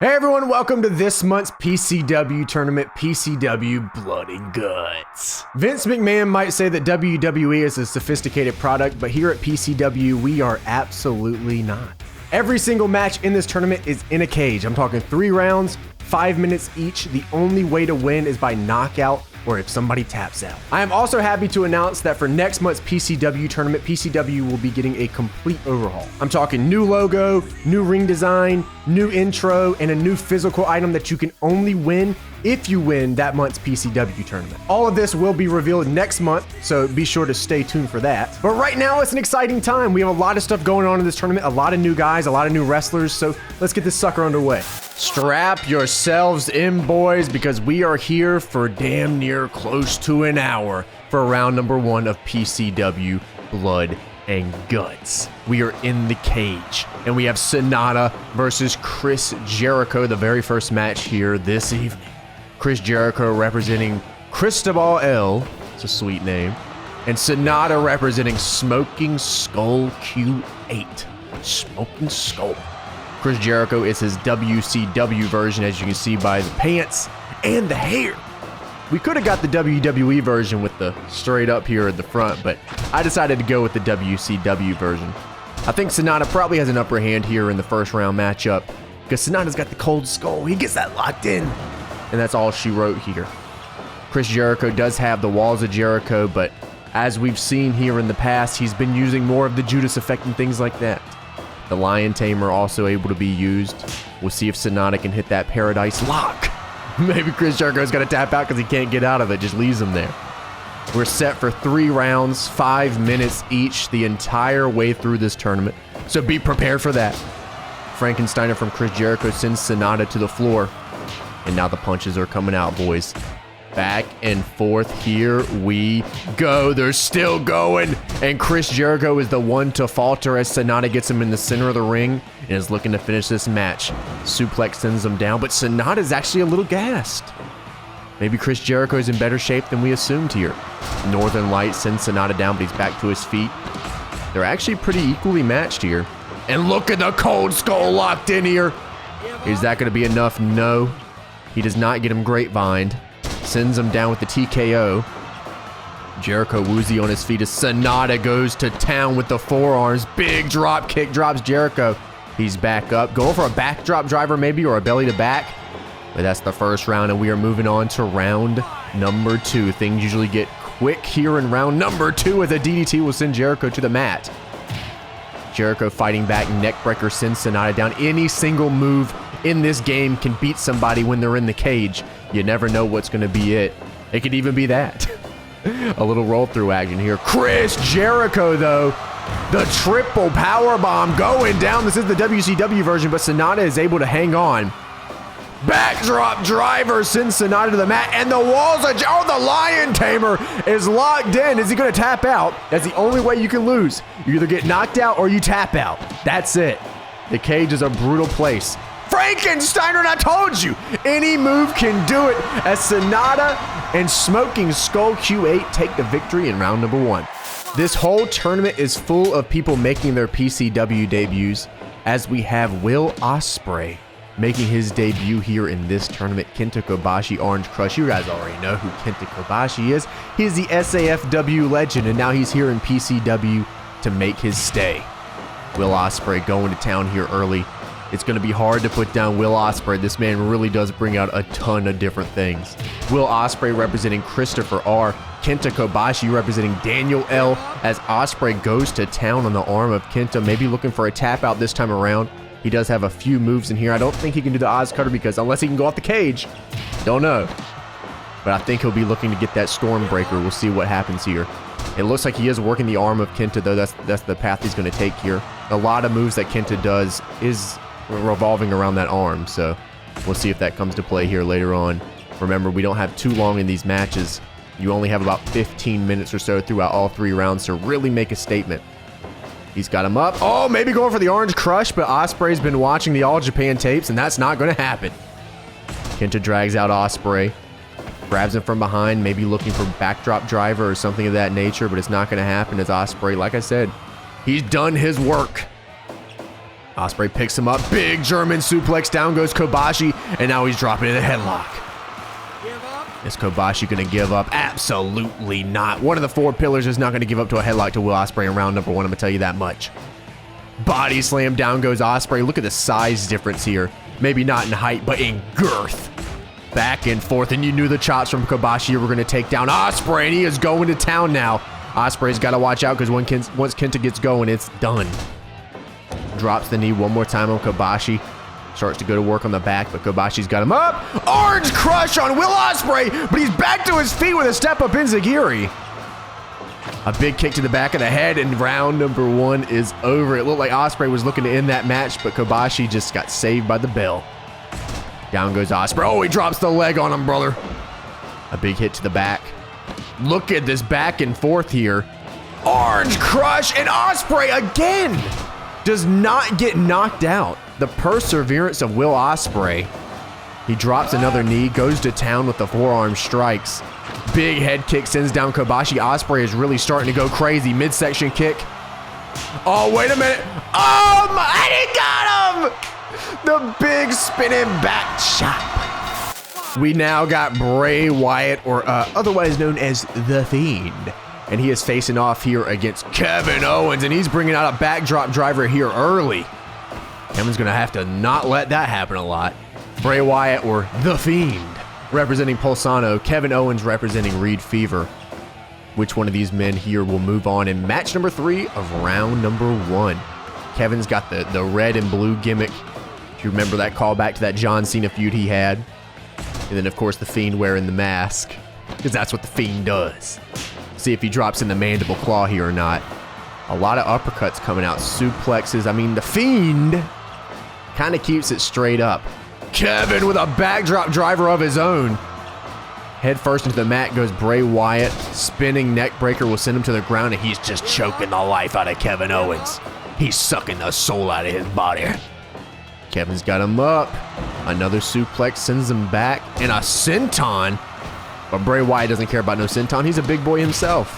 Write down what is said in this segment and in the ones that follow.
Hey everyone, welcome to this month's PCW tournament, PCW Blood and Guts. Vince McMahon might say that WWE is a sophisticated product, but here at PCW, we are absolutely not. Every single match in this tournament is in a cage. I'm talking 3 rounds, 5 minutes each. The only way to win is by knockout or if somebody taps out. I am also happy to announce that for next month's PCW tournament, PCW will be getting a complete overhaul. I'm talking new logo, new ring design, new intro, and a new physical item that you can only win if you win that month's PCW tournament. All of this will be revealed next month, so be sure to stay tuned for that. But right now, it's an exciting time. We have a lot of stuff going on in this tournament, a lot of new guys, a lot of new wrestlers, so let's get this sucker underway. Strap yourselves in, boys, because we are here for damn near close to an hour for round number 1 of PCW Blood and Guts. We are in the cage, and we have SANADA versus Chris Jericho, the very first match here this evening. Chris Jericho representing Cristobal L, it's a sweet name, and SANADA representing Smoking Skull Q8. Smoking Skull. Chris Jericho is his WCW version, as you can see by the pants and the hair. We could have got the WWE version with the straight up here at the front, but I decided to go with the WCW version. I think SANADA probably has an upper hand here in the first round matchup because SANADA's got the cold skull. He gets that locked in, and that's all she wrote here. Chris Jericho does have the walls of Jericho, but as we've seen here in the past, he's been using more of the Judas effect and things like that. The Lion Tamer also able to be used. We'll see if SANADA can hit that Paradise Lock. Maybe Chris Jericho's got to tap out because he can't get out of it. Just leaves him there. We're set for 3 rounds, 5 minutes each the entire way through this tournament. So be prepared for that. Frankensteiner from Chris Jericho sends SANADA to the floor. And now the punches are coming out, boys. Back and forth, here we go. They're still going, and Chris Jericho is the one to falter as SANADA gets him in the center of the ring and is looking to finish this match. Suplex sends him down, but SANADA is actually a little gassed. Maybe Chris Jericho is in better shape than we assumed here. Northern Light sends SANADA down, but he's back to his feet. They're actually pretty equally matched here. And look at the cold skull locked in here. Is that going to be enough? No. He does not get him grapevined. Sends him down with the TKO. Jericho woozy on his feet as SANADA goes to town with the forearms. Big drop kick drops Jericho. He's back up. Going for a backdrop driver maybe, or a belly to back. But that's the first round, and we are moving on to round number 2. Things usually get quick here in round number 2 as a DDT will send Jericho to the mat. Jericho fighting back. Neckbreaker sends SANADA down. Any single move in this game can beat somebody when they're in the cage. You never know what's going to be it. It could even be that. A little roll through action here. Chris Jericho, though. The triple power bomb going down. This is the WCW version, but SANADA is able to hang on. Backdrop driver sends SANADA to the mat, and the walls of... Oh, the Lion Tamer is locked in. Is he going to tap out? That's the only way you can lose. You either get knocked out or you tap out. That's it. The cage is a brutal place. Frankensteiner, and I told you, any move can do it as SANADA and Smoking Skull Q8 take the victory in round number 1. This whole tournament is full of people making their PCW debuts, as we have Will Ospreay making his debut here in this tournament. Kenta Kobashi, Orange Crush. You guys already know who Kenta Kobashi is. He's the SAFW legend, and now he's here in PCW to make his stay. Will Ospreay going to town here early. It's going to be hard to put down Will Ospreay. This man really does bring out a ton of different things. Will Ospreay representing Christopher R. Kenta Kobashi representing Daniel L. as Ospreay goes to town on the arm of Kenta, maybe looking for a tap out this time around. He does have a few moves in here. I don't think he can do the Oz Cutter because unless he can go off the cage, don't know. But I think he'll be looking to get that Stormbreaker. We'll see what happens here. It looks like he is working the arm of Kenta, though. That's the path he's going to take here. A lot of moves that Kenta does is revolving around that arm, so we'll see if that comes to play here later on. Remember, we don't have too long in these matches. You only have about 15 minutes or so throughout all 3 rounds to really make a statement. He's got him up. Oh, maybe going for the Orange Crush, but Ospreay's been watching the All Japan tapes, and that's not going to happen. Kenta drags out Ospreay, grabs him from behind, maybe looking for backdrop driver or something of that nature, but it's not going to happen as Ospreay, like I said, he's done his work. Ospreay picks him up. Big German suplex. Down goes Kobashi. And now he's dropping in a headlock. Is Kobashi going to give up? Absolutely not. One of the 4 pillars is not going to give up to a headlock to Will Ospreay in round number 1. I'm going to tell you that much. Body slam. Down goes Ospreay. Look at the size difference here. Maybe not in height, but in girth. Back and forth. And you knew the chops from Kobashi were going to take down Ospreay. And he is going to town now. Ospreay's got to watch out because once Kenta gets going, it's done. Drops the knee one more time on Kobashi. Starts to go to work on the back, but Kobashi's got him up. Orange Crush on Will Ospreay, but he's back to his feet with a step-up enziguri. A big kick to the back of the head, and round number 1 is over. It looked like Ospreay was looking to end that match, but Kobashi just got saved by the bell. Down goes Ospreay. Oh, he drops the leg on him, brother. A big hit to the back. Look at this back and forth here. Orange Crush, and Ospreay again does not get knocked out. The perseverance of Will Ospreay. He drops another knee, goes to town with the forearm strikes. Big head kick sends down Kobashi. Ospreay is really starting to go crazy. Midsection kick. Oh, wait a minute. And he got him! The big spinning back chop. We now got Bray Wyatt, or otherwise known as The Fiend. And he is facing off here against Kevin Owens, and he's bringing out a backdrop driver here early. Kevin's going to have to not let that happen a lot. Bray Wyatt, or The Fiend, representing Pulsano. Kevin Owens representing Reed Fever. Which one of these men here will move on in match number 3 of round number 1? Kevin's got the red and blue gimmick. If you remember that callback to that John Cena feud he had. And then, of course, The Fiend wearing the mask, because that's what The Fiend does. See if he drops in the mandible claw here or not. A lot of uppercuts coming out. Suplexes. I mean, The Fiend kind of keeps it straight up. Kevin with a backdrop driver of his own. Head first into the mat goes Bray Wyatt. Spinning neck breaker will send him to the ground, and he's just choking the life out of Kevin Owens. He's sucking the soul out of his body. Kevin's got him up. Another suplex sends him back. And a senton. But Bray Wyatt doesn't care about no senton. He's a big boy himself.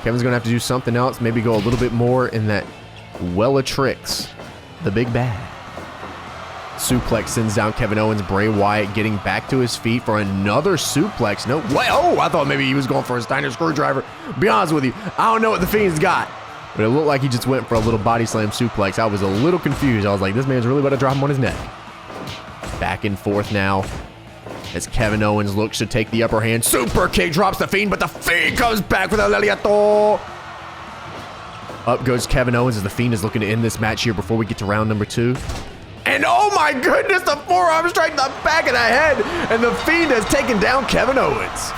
Kevin's going to have to do something else. Maybe go a little bit more in that well of tricks. The big bad. Suplex sends down Kevin Owens. Bray Wyatt getting back to his feet for another suplex. No way. Oh, I thought maybe he was going for a Steiner screwdriver. Be honest with you, I don't know what The Fiend's got. But it looked like he just went for a little body slam suplex. I was a little confused. I was like, this man's really about to drop him on his neck. Back and forth now as Kevin Owens looks to take the upper hand. Super kick drops The Fiend, but The Fiend comes back with a lariato. Up goes Kevin Owens as The Fiend is looking to end this match here before we get to round number 2. And oh my goodness, the forearm strike to the back of the head. And The Fiend has taken down Kevin Owens.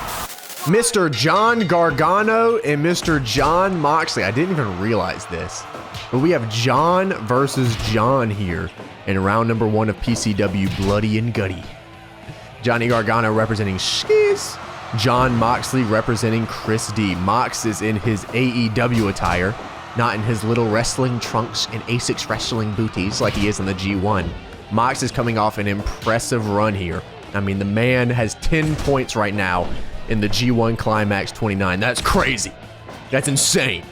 Mr. John Gargano and Mr. John Moxley. I didn't even realize this. But we have John versus John here in round number 1 of PCW Bloody and Gutty. Johnny Gargano representing Skis. John Moxley representing Chris D. Mox is in his AEW attire, not in his little wrestling trunks and Asics wrestling booties like he is in the G1. Mox is coming off an impressive run here. I mean, the man has 10 points right now in the G1 Climax 29. That's crazy. That's insane.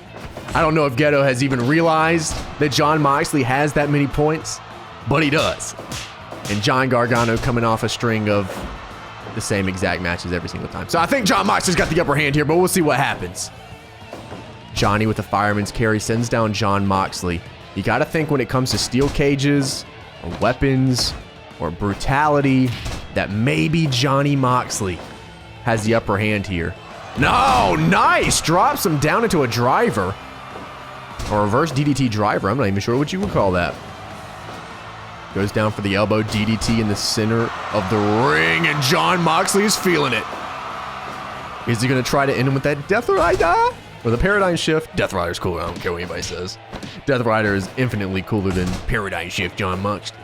I don't know if Goto has even realized that John Moxley has that many points, but he does. And John Gargano coming off a string of the same exact matches every single time. So I think John Moxley's got the upper hand here, but we'll see what happens. Johnny with the fireman's carry sends down John Moxley. You got to think when it comes to steel cages or weapons or brutality that maybe Johnny Moxley has the upper hand here. No, nice. Drops him down into a driver. Or reverse DDT driver. I'm not even sure what you would call that. Goes down for the elbow. DDT in the center of the ring. And John Moxley is feeling it. Is he going to try to end him with that Death Rider? Or the Paradigm Shift? Death Rider's cooler. I don't care what anybody says. Death Rider is infinitely cooler than Paradigm Shift John Moxley.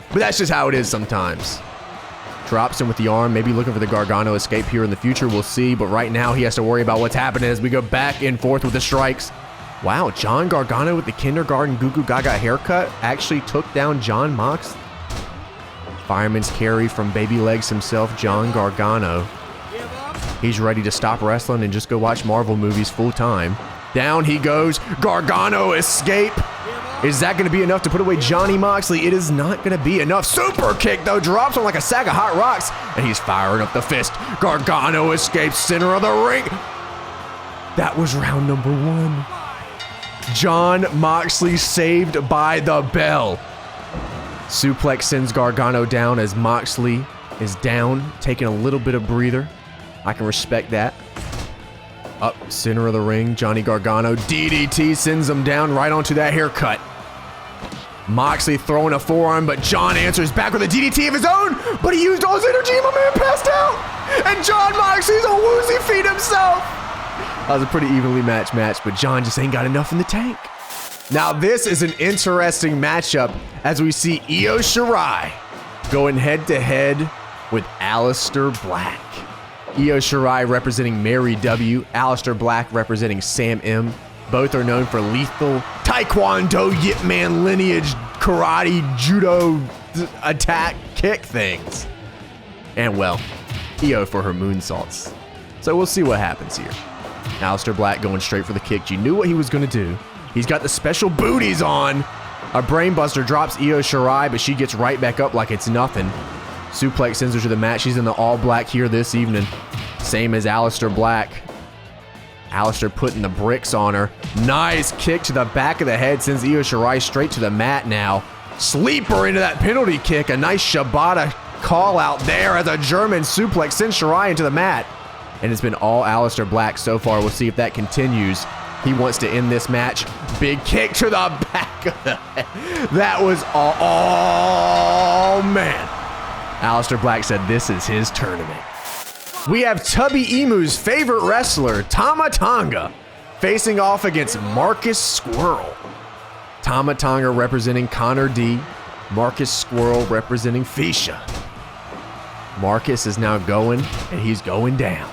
But that's just how it is sometimes. Drops him with the arm. Maybe looking for the Gargano escape here in the future. We'll see. But right now he has to worry about what's happening as we go back and forth with the strikes. Wow, John Gargano with the kindergarten Goo Goo Gaga haircut actually took down John Moxley. Fireman's carry from Baby Legs himself, John Gargano. He's ready to stop wrestling and just go watch Marvel movies full time. Down he goes. Gargano escape. Is that going to be enough to put away Johnny Moxley? It is not going to be enough. Super kick, though, drops him like a sack of hot rocks, and he's firing up the fist. Gargano escapes center of the ring. That was round number 1. Jon Moxley saved by the bell. Suplex sends Gargano down as Moxley is down, taking a little bit of breather. I can respect that. Up center of the ring, Johnny Gargano. DDT sends him down right onto that haircut. Moxley throwing a forearm, but Jon answers back with a DDT of his own, but he used all his energy and my man passed out. And Jon Moxley's a woozy feet himself. That was a pretty evenly matched match, but Jon just ain't got enough in the tank. Now this is an interesting matchup as we see Io Shirai going head to head with Aleister Black. Io Shirai representing Mary W, Aleister Black representing Sam M. Both are known for lethal Taekwondo, Yip Man lineage, karate, judo, attack, kick things. And well, Io for her moonsaults. So we'll see what happens here. Aleister Black going straight for the kick. You knew what he was going to do. He's got the special booties on. A brainbuster drops Io Shirai, but she gets right back up like it's nothing. Suplex sends her to the mat. She's in the all black here this evening. Same as Aleister Black. Aleister putting the bricks on her. Nice kick to the back of the head. Sends Io Shirai straight to the mat now. Sleeper into that penalty kick. A nice Shibata call out there as a German suplex sends Shirai into the mat. And it's been all Aleister Black so far. We'll see if that continues. He wants to end this match. Big kick to the back of the head. That was all. Oh, man. Aleister Black said this is his tournament. We have Tubby Emu's favorite wrestler, Tama Tonga, facing off against Marcus Scurll. Tama Tonga representing Connor D. Marcus Scurll representing Fisha. Marcus is now going, and he's going down.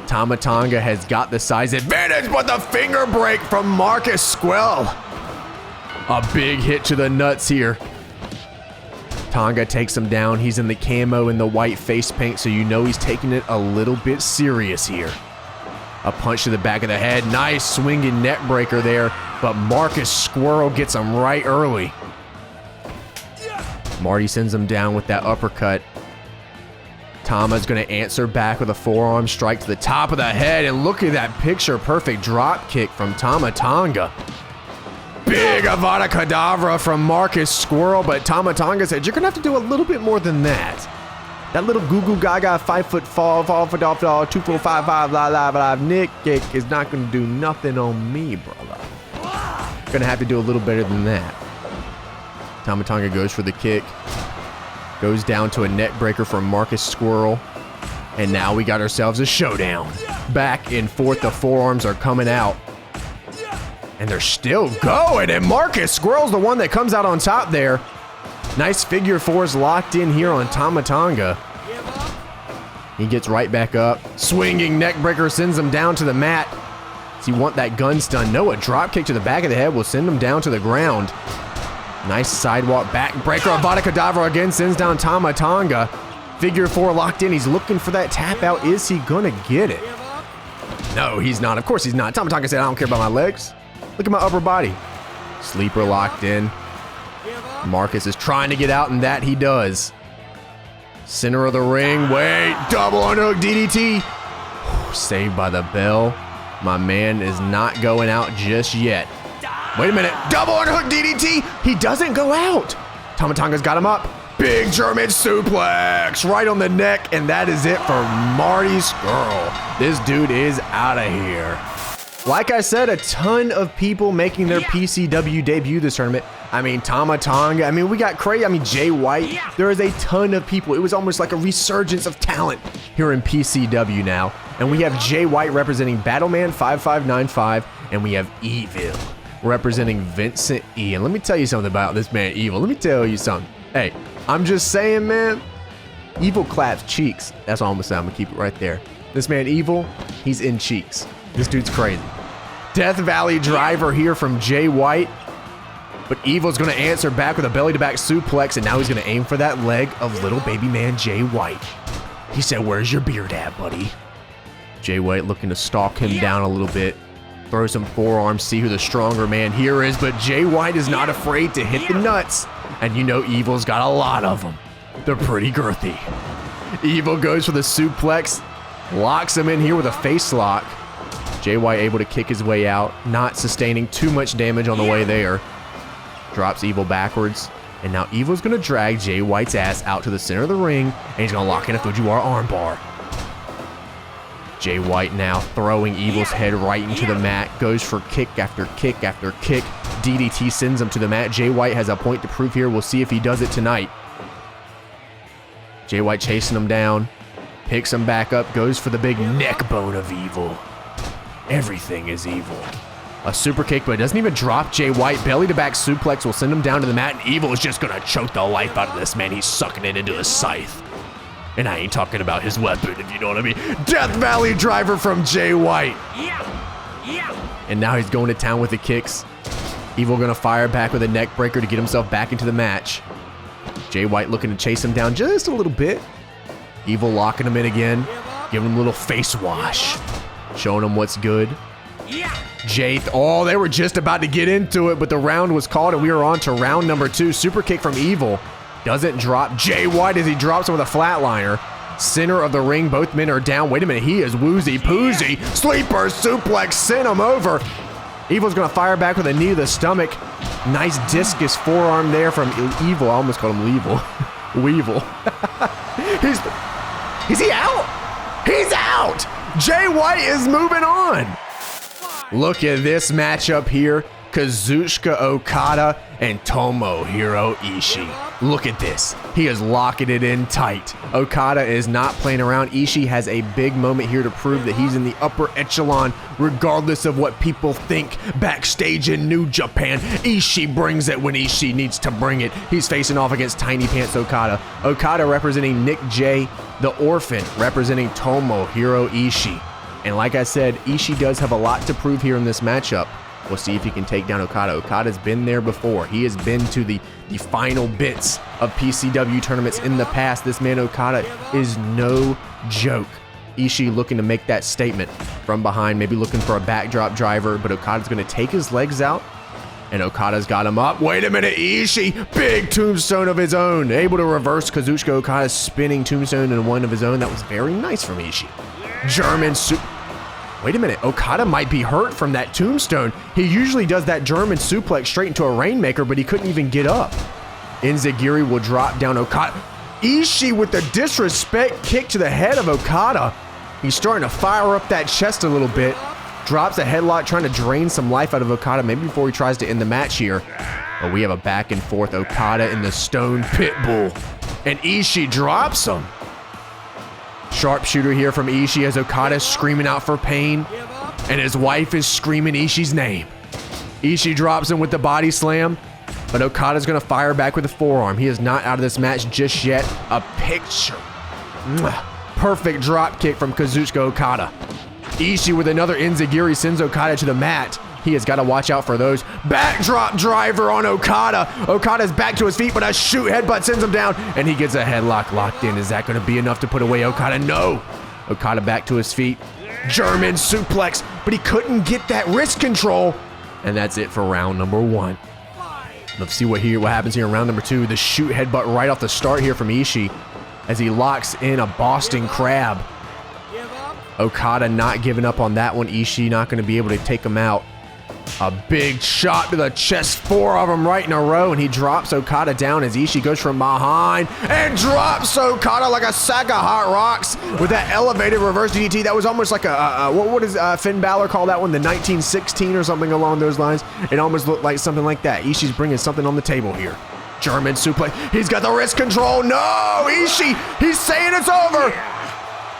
Tama Tonga has got the size advantage, but the finger break from Marcus Scurll. A big hit to the nuts here. Tonga takes him down. He's in the camo and the white face paint, so you know he's taking it a little bit serious here. A punch to the back of the head. Nice swinging neck breaker there, but Marcus Scurll gets him right early. Marty sends him down with that uppercut. Tama's going to answer back with a forearm strike to the top of the head, and look at that picture-perfect drop kick from Tama Tonga. Big Avada Kedavra from Marcus Scurll, but Tama Tonga said, you're going to have to do a little bit more than that. That little goo-goo gaga 5 foot fall, 2 4 5 5 live Nick kick is not going to do nothing on me, brother. Going to have to do a little better than that. Tama Tonga goes for the kick. Goes down to a neck breaker from Marcus Scurll. And now we got ourselves a showdown. Back and forth, the forearms are coming out. And they're still going, and Marcus Scurll's the one that comes out on top there. Nice figure fours locked in here on Tama Tonga. He gets right back up. Swinging neck breaker sends him down to the mat. So you want that gun stun. No, a drop kick to the back of the head will send him down to the ground. Nice sidewalk back breaker. Avada Kedavra again sends down Tama Tonga. Figure four locked in. He's looking for that tap out. Is he gonna get it? No, he's not. Of course he's not. Tama Tonga said, I don't care about my legs. Look at my upper body. Sleeper locked in. Marcus is trying to get out, and that he does. Center of the ring. Wait. Double underhook DDT. Saved by the bell. My man is not going out just yet. Wait a minute. Double underhook DDT. He doesn't go out. Tama Tonga's got him up. Big German suplex right on the neck, and that is it for Marty Scurll. This dude is out of here. Like I said, a ton of people making their PCW debut this tournament. I mean, Tama Tonga. I mean, we got crazy. I mean, Jay White. There is a ton of people. It was almost like a resurgence of talent here in PCW now. And we have Jay White representing Battleman 5595, and we have Evil representing Vincent E. And let me tell you something about this man, Evil. Let me tell you something. Hey, I'm just saying, man, Evil claps cheeks. That's all I'm gonna say. I'm gonna keep it right there. This man, Evil, he's in cheeks. This dude's crazy. Death Valley driver here from Jay White. But Evil's going to answer back with a belly-to-back suplex, and now he's going to aim for that leg of little baby man Jay White. He said, where's your beard at, buddy? Jay White looking to stalk him down a little bit. Throw some forearms, see who the stronger man here is, but Jay White is not afraid to hit the nuts. And you know Evil's got a lot of them. They're pretty girthy. Evil goes for the suplex, locks him in here with a face lock. Jay White able to kick his way out, not sustaining too much damage on the way there. Drops Evil backwards. And now Evil's going to drag Jay White's ass out to the center of the ring, and he's going to lock in a Fujiwara armbar. Jay White now throwing Evil's head right into the mat, goes for kick after kick after kick. DDT sends him to the mat. Jay White has a point to prove here. We'll see if he does it tonight. Jay White chasing him down, picks him back up, goes for the big neck bone of Evil. Everything is evil. A super kick, but it doesn't even drop Jay White. Belly to back suplex will send him down to the mat, and Evil is just gonna choke the life out of this man. He's sucking it into a scythe. And I ain't talking about his weapon, if you know what I mean. Death Valley driver from Jay White. And now he's going to town with the kicks. Evil gonna fire back with a neck breaker to get himself back into the match. Jay White looking to chase him down just a little bit. Evil locking him in again, giving him a little face wash, showing him what's good. Jay, oh, they were just about to get into it, but the round was called and we are on to round number 2. Super kick from Evil. Doesn't drop Jay White as he drops him with a flatliner. Center of the ring, both men are down. Wait a minute, he is woozy poosy. Sleeper suplex, sent him over. Evil's gonna fire back with a knee to the stomach. Nice discus forearm there from Evil. I almost called him Weevil. Weevil. Is he out? He's out! Jay White is moving on. Look at this matchup here. Kazuchika Okada and Tomohiro Ishii. Look at this. He is locking it in tight. Okada is not playing around. Ishii has a big moment here to prove that he's in the upper echelon, regardless of what people think backstage in New Japan. Ishii brings it when Ishii needs to bring it. He's facing off against Tiny Pants Okada. Okada representing Nick J, the Orphan representing Tomohiro Ishii. And like I said, Ishii does have a lot to prove here in this matchup. We'll see if he can take down Okada. Okada's been there before. He has been to the final bits of PCW tournaments in the past. This man Okada is no joke. Ishii looking to make that statement from behind, maybe looking for a backdrop driver, but Okada's going to take his legs out, and Okada's got him up. Wait a minute, Ishii, big tombstone of his own. Able to reverse Kazuchika Okada's spinning tombstone in one of his own. That was very nice from Ishii. German Wait a minute, Okada might be hurt from that tombstone. He usually does that German suplex straight into a Rainmaker, but he couldn't even get up. Enziguri will drop down Okada. Ishii with the disrespect kick to the head of Okada. He's starting to fire up that chest a little bit. Drops a headlock, trying to drain some life out of Okada, maybe before he tries to end the match here. But we have a back and forth. Okada in the Stone Pitbull. And Ishii drops him. Sharpshooter here from Ishii as Okada's screaming out for pain, and his wife is screaming Ishii's name. Ishii drops him with the body slam, but Okada's gonna fire back with a forearm. He is not out of this match just yet. A picture. Perfect drop kick from Kazuchika Okada. Ishii with another Enziguri sends Okada to the mat. He has got to watch out for those. Backdrop driver on Okada. Okada's back to his feet, but a shoot headbutt sends him down, and he gets a headlock locked in. Is that going to be enough to put away Okada? No. Okada back to his feet. German suplex, but he couldn't get that wrist control. And that's it for round number 1. Let's see what happens here in round number 2. The shoot headbutt right off the start here from Ishii as he locks in a Boston Crab. Okada not giving up on that one. Ishii not going to be able to take him out. A big shot to the chest, 4 of them right in a row, and he drops Okada down as Ishii goes from behind and drops Okada like a sack of hot rocks with that elevated reverse DDT. That was almost like what does Finn Balor call that one? The 1916 or something along those lines. It almost looked like something like that. Ishii's bringing something on the table here. German suplex. He's got the wrist control. No, Ishii. He's saying it's over.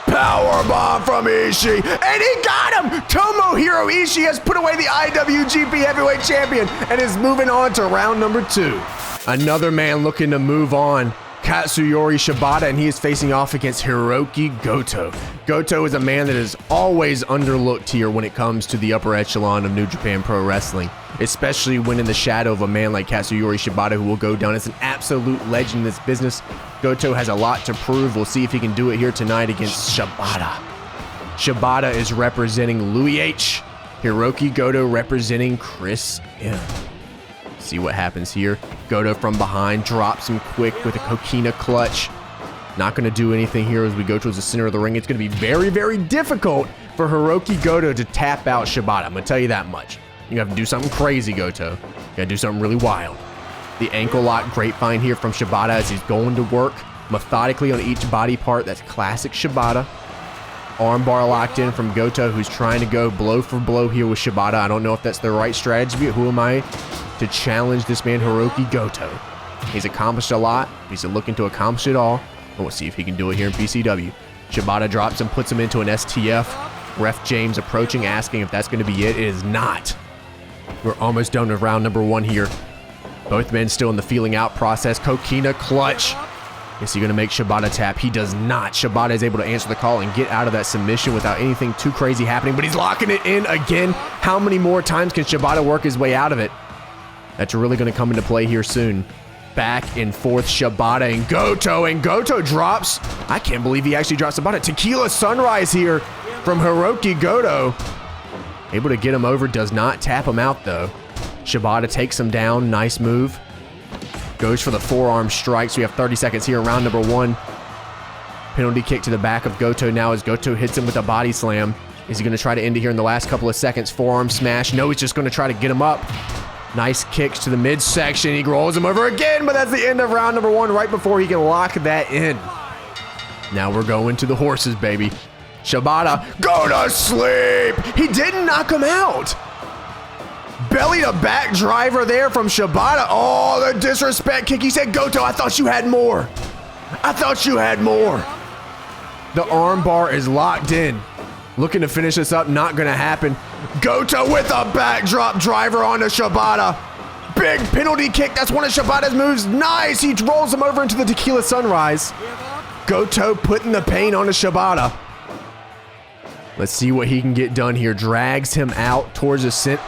Powerbomb from Ishii, and he got him! Tomohiro Ishii has put away the IWGP Heavyweight Champion and is moving on to round number 2. Another man looking to move on, Katsuyori Shibata, and he is facing off against Hirooki Goto. Goto is a man that is always underlooked here when it comes to the upper echelon of New Japan Pro Wrestling, especially when in the shadow of a man like Katsuyori Shibata, who will go down as an absolute legend in this business. Goto has a lot to prove. We'll see if he can do it here tonight against Shibata. Shibata is representing Louis H, Hirooki Goto representing Chris M. See what happens here. Goto from behind drops him quick with a Kokina clutch. Not going to do anything here as we go towards the center of the ring. It's going to be very, very difficult for Hirooki Goto to tap out Shibata. I'm going to tell you that much. You have to do something crazy, Goto. You got to do something really wild. The ankle lock grapevine here from Shibata as he's going to work methodically on each body part. That's classic Shibata. Armbar locked in from Goto, who's trying to go blow for blow here with Shibata. I don't know if that's the right strategy, but who am I to challenge this man, Hirooki Goto? He's accomplished a lot. He's looking to accomplish it all. And we'll see if he can do it here in PCW. Shibata drops him, puts him into an STF. Ref James approaching, asking if that's going to be it. It is not. We're almost done with round number 1 here. Both men still in the feeling out process. Kokina clutch. Is he going to make Shibata tap? He does not. Shibata is able to answer the call and get out of that submission without anything too crazy happening, but he's locking it in again. How many more times can Shibata work his way out of it? That's really going to come into play here soon. Back and forth, Shibata and Goto drops. I can't believe he actually drops Shibata. Tequila Sunrise here from Hirooki Goto. Able to get him over, does not tap him out though. Shibata takes him down, nice move. Goes for the forearm strikes. We have 30 seconds here, round number 1. Penalty kick to the back of Goto now as Goto hits him with a body slam. Is he going to try to end it here in the last couple of seconds? Forearm smash. No, he's just going to try to get him up. Nice kicks to the midsection. He rolls him over again, but that's the end of round number 1 right before he can lock that in. Now we're going to the horses, baby. Shibata, go to sleep. He didn't knock him out. Belly to back driver there from Shibata. Oh, the disrespect kick. He said, Goto, I thought you had more. I thought you had more. The arm bar is locked in. Looking to finish this up, not gonna happen. Goto with a backdrop driver onto Shibata. Big penalty kick, that's one of Shibata's moves. Nice, he rolls him over into the Tequila Sunrise. Goto putting the pain onto Shibata. Let's see what he can get done here. Drags him out towards the center.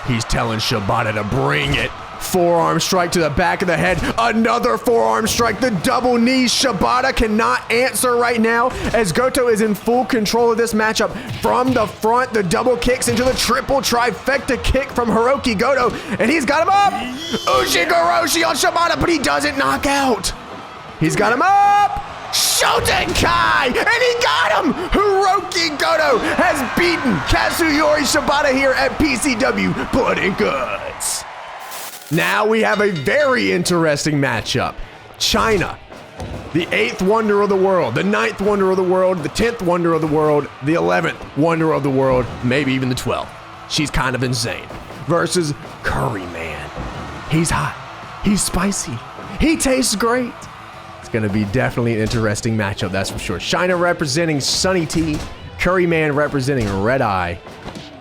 He's telling Shibata to bring it. Forearm strike to the back of the head. Another forearm strike. The double knee. Shibata cannot answer right now as Goto is in full control of this matchup. From the front, the double kicks into the triple trifecta kick from Hirooki Goto. And he's got him up. Ushigoroshi on Shibata, but he doesn't knock out. He's got him up. Shotenkai! And he got him! Hirooki Goto has beaten Katsuyori Shibata here at PCW Blood and Guts. Now we have a very interesting matchup. Chyna, the 8th wonder of the world, the 9th wonder of the world, the 10th wonder of the world, the 11th wonder of the world, maybe even the 12th. She's kind of insane. Versus Curry Man. He's hot. He's spicy. He tastes great. It's going to be definitely an interesting matchup, that's for sure. Chyna representing Sunny T, Curry Man representing Red Eye.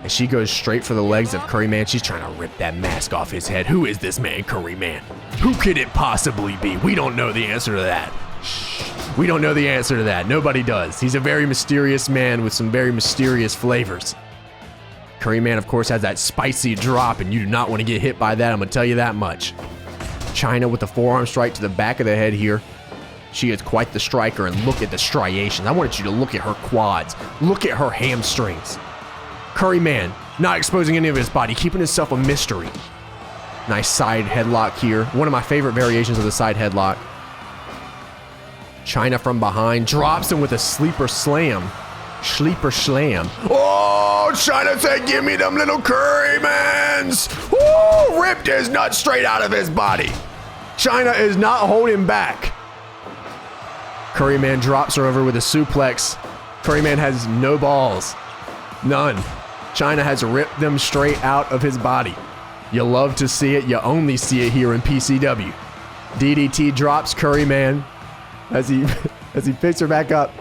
And she goes straight for the legs of Curry Man. She's trying to rip that mask off his head. Who is this man, Curry Man? Who could it possibly be? We don't know the answer to that. We don't know the answer to that. Nobody does. He's a very mysterious man with some very mysterious flavors. Curry Man, of course, has that spicy drop, and you do not want to get hit by that. I'm going to tell you that much. Chyna with the forearm strike to the back of the head here. She is quite the striker, and look at the striations. I wanted you to look at her quads. Look at her hamstrings. Curry Man, not exposing any of his body, keeping himself a mystery. Nice side headlock here. One of my favorite variations of the side headlock. Chyna from behind, drops him with a sleeper slam. Sleeper slam. Oh, Chyna said, give me them little Curry Mans. Woo, ripped his nuts straight out of his body. Chyna is not holding back. Curry Man drops her over with a suplex. Curry Man has no balls. None. Chyna has ripped them straight out of his body. You love to see it. You only see it here in PCW. DDT drops Curry Man as he picks her back up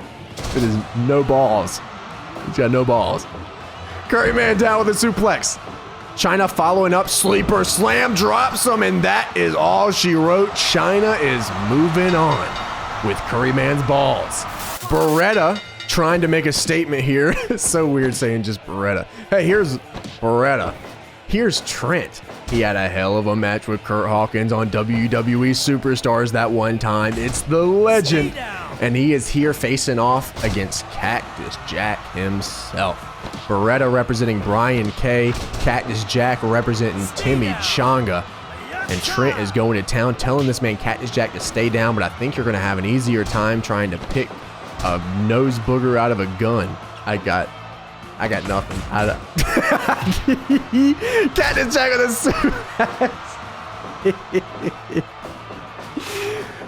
with his no balls. He's got no balls. Curry Man down with a suplex. Chyna following up, sleeper slam, drops him, and that is all she wrote. Chyna is moving on with Curry Man's balls. Baretta trying to make a statement here. It's so weird saying just Baretta. Hey, here's Baretta. Here's Trent. He had a hell of a match with Kurt Hawkins on WWE Superstars that one time. It's the legend and he is here facing off against Cactus Jack himself. Baretta representing Brian K, Cactus Jack representing Timmy Changa, and Trent is going to town telling this man Cactus Jack to stay down, but I think you're going to have an easier time trying to pick a nose booger out of a gun. I got nothing. Cactus Jack with a suplex.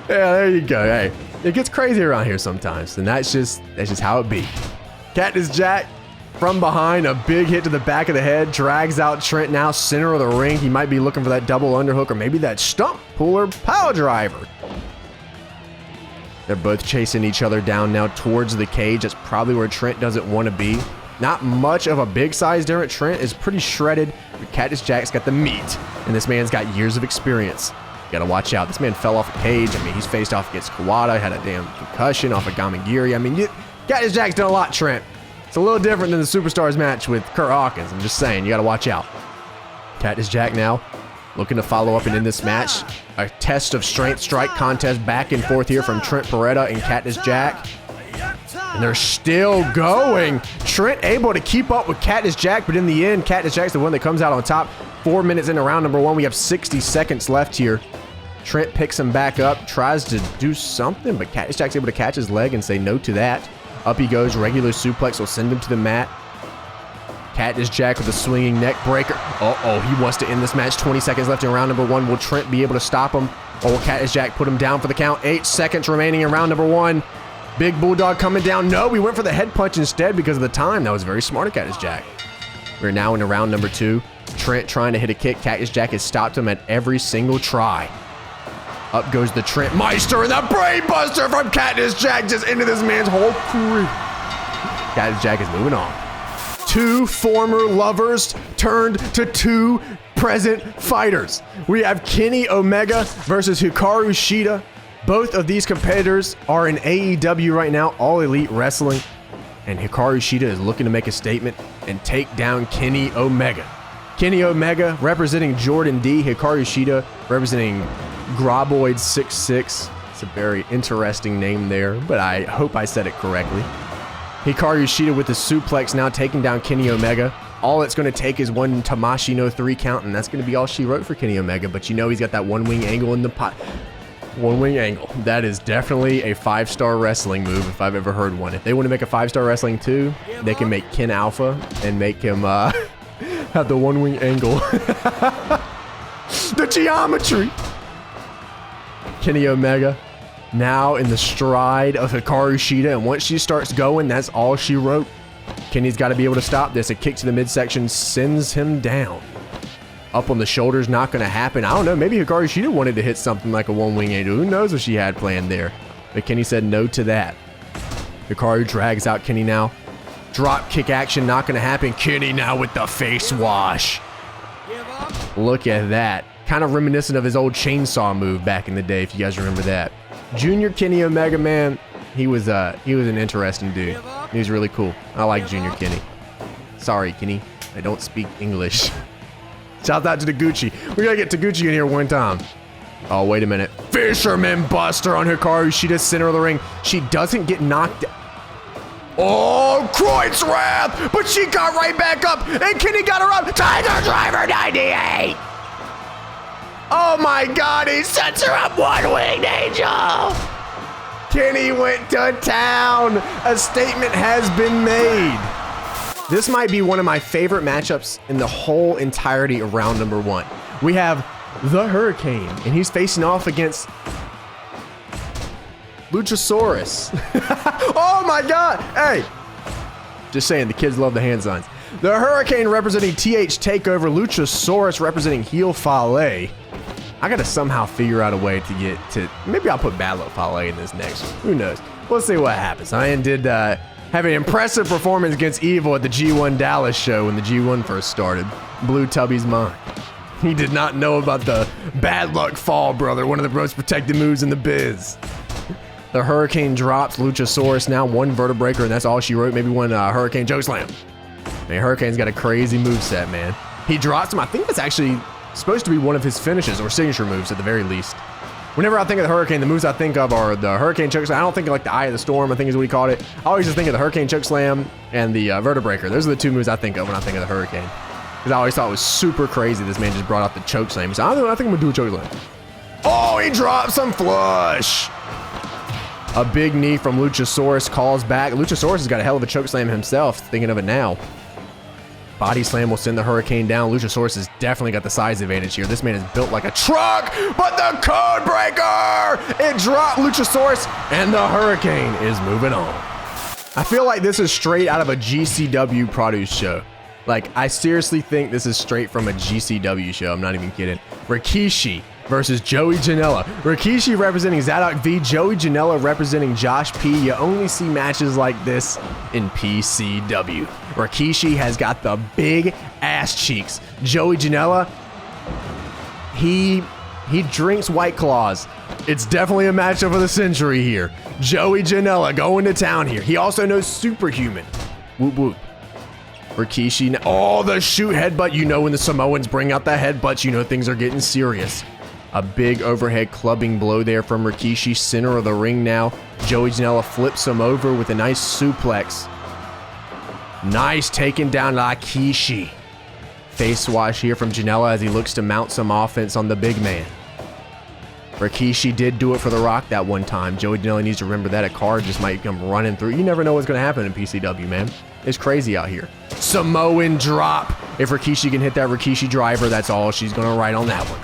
Yeah, there you go. Hey, it gets crazy around here sometimes, and that's just how it be. Cactus Jack from behind, a big hit to the back of the head, drags out Trent now, center of the ring. He might be looking for that double underhook or maybe that stump puller power driver. They're both chasing each other down now towards the cage. That's probably where Trent doesn't want to be. Not much of a big size difference. Trent is pretty shredded, but Cactus Jack's got the meat, and this man's got years of experience. You gotta watch out. This man fell off a cage. I mean, he's faced off against Kawada, had a damn concussion off of Gamagiri. I mean, Cactus Jack's done a lot, Trent. It's a little different than the Superstars match with Kurt Hawkins. I'm just saying, you gotta watch out. Cactus Jack now looking to follow up and end this match. A test of strength strike contest back and forth here from Trent Baretta and Cactus Jack. And they're still going. Trent able to keep up with Cactus Jack, but in the end, Cactus Jack's the one that comes out on top. 4 minutes into round number 1. We have 60 seconds left here. Trent picks him back up, tries to do something, but Cactus Jack's able to catch his leg and say no to that. Up he goes. Regular suplex will send him to the mat. Cactus Jack with a swinging neck breaker. Uh-oh, he wants to end this match. 20 seconds left in round number 1. Will Trent be able to stop him? Or will Cactus Jack put him down for the count? 8 seconds remaining in round number 1. Big Bulldog coming down. No, we went for the head punch instead because of the time. That was very smart of Cactus Jack. We're now into round number 2. Trent trying to hit a kick. Cactus Jack has stopped him at every single try. Up goes the Trent Meister, and the Brain Buster from Cactus Jack just into this man's whole career. Cactus Jack is moving on. 2 former lovers turned to 2 present fighters. We have Kenny Omega versus Hikaru Shida. Both of these competitors are in AEW right now, All Elite Wrestling. And Hikaru Shida is looking to make a statement and take down Kenny Omega. Kenny Omega representing Jordan D. Hikaru Shida representing Graboid66. It's a very interesting name there, but I hope I said it correctly. Hikaru Shida with the suplex now taking down Kenny Omega. All it's going to take is one Tamashi no 3 count, and that's going to be all she wrote for Kenny Omega. But you know he's got that one wing angle in the pot. One wing angle. That is definitely a 5-star wrestling move if I've ever heard one. If they want to make a 5-star wrestling too, they can make Ken Alpha and make him have the one wing angle. The geometry. Kenny Omega now in the stride of Hikaru Shida, and once she starts going, that's all she wrote. Kenny's got to be able to stop this. A kick to the midsection sends him down. Up on the shoulders, not going to happen. I don't know, maybe Hikaru Shida wanted to hit something like a one wing angle. Who knows what she had planned there? But Kenny said no to that. Hikaru drags out Kenny now. Drop kick action, not going to happen. Kenny now with the face wash. Look at that. Kind of reminiscent of his old chainsaw move back in the day, if you guys remember that. Junior Kenny Omega, man, he was an interesting dude. He was really cool. I like Junior Kenny. Sorry, Kenny, I don't speak English. Shout out to Taguchi. We gotta get Taguchi in here one time. Oh, wait a minute. Fisherman Buster on Hikaru Shida, center of the ring. She doesn't get knocked down. Oh, Croyd's Wrath, but she got right back up, and Kenny got her up. Tiger Driver 98. Oh my God, he sets her up, one-winged angel. Kenny went to town. A statement has been made. This might be one of my favorite matchups in the whole entirety of round number 1. We have the Hurricane, and he's facing off against Luchasaurus. Oh my God. Hey, just saying, the kids love the hand signs. The Hurricane representing TH Takeover, Luchasaurus representing Heel Fale. I gotta somehow figure out a way to get to, maybe I'll put Bad Luck Fale in this next one. Who knows? We'll see what happens. I did have an impressive performance against Evil at the G1 Dallas show when the G1 first started. Blew Tubby's mind. He did not know about the Bad Luck Fall, brother, one of the most protected moves in the biz. The Hurricane drops Luchasaurus now, one vertebraker, and that's all she wrote. Maybe one Hurricane Chokeslam. Man, Hurricane's got a crazy moveset, man. He drops him. I think that's actually supposed to be one of his finishes or signature moves at the very least. Whenever I think of the Hurricane, the moves I think of are the Hurricane Chokeslam. I don't think of like the Eye of the Storm, I think is what he called it. I always just think of the Hurricane Chokeslam and the Vertebreaker. Those are the two moves I think of when I think of the Hurricane. Because I always thought it was super crazy this man just brought out the Chokeslam. So I don't know, I think I'm gonna do a Chokeslam. Oh, he dropped some flush. A big knee from Luchasaurus calls back. Luchasaurus has got a hell of a Chokeslam himself, thinking of it now. Body slam will send the Hurricane down. Luchasaurus has definitely got the size advantage here. This man is built like a truck, but the Code Breaker! It dropped Luchasaurus, and the Hurricane is moving on. I feel like this is straight out of a GCW produce show. Like, I seriously think this is straight from a GCW show. I'm not even kidding. Rikishi versus Joey Janela. Rikishi representing Zadok V, Joey Janela representing Josh P. You only see matches like this in PCW. Rikishi has got the big ass cheeks. Joey Janela, he drinks White Claws. It's definitely a matchup of the century here. Joey Janela going to town here. He also knows Superhuman. Whoop whoop. Rikishi, oh, the shoot headbutt. You know when the Samoans bring out the headbutts, you know things are getting serious. A big overhead clubbing blow there from Rikishi, center of the ring now. Joey Janela flips him over with a nice suplex. Nice taking down Rikishi. Face wash here from Janela as he looks to mount some offense on the big man. Rikishi did do it for The Rock that one time. Joey Janela needs to remember that. A car just might come running through. You never know what's going to happen in PCW, man. It's crazy out here. Samoan drop. If Rikishi can hit that Rikishi driver, that's all she's going to write on that one.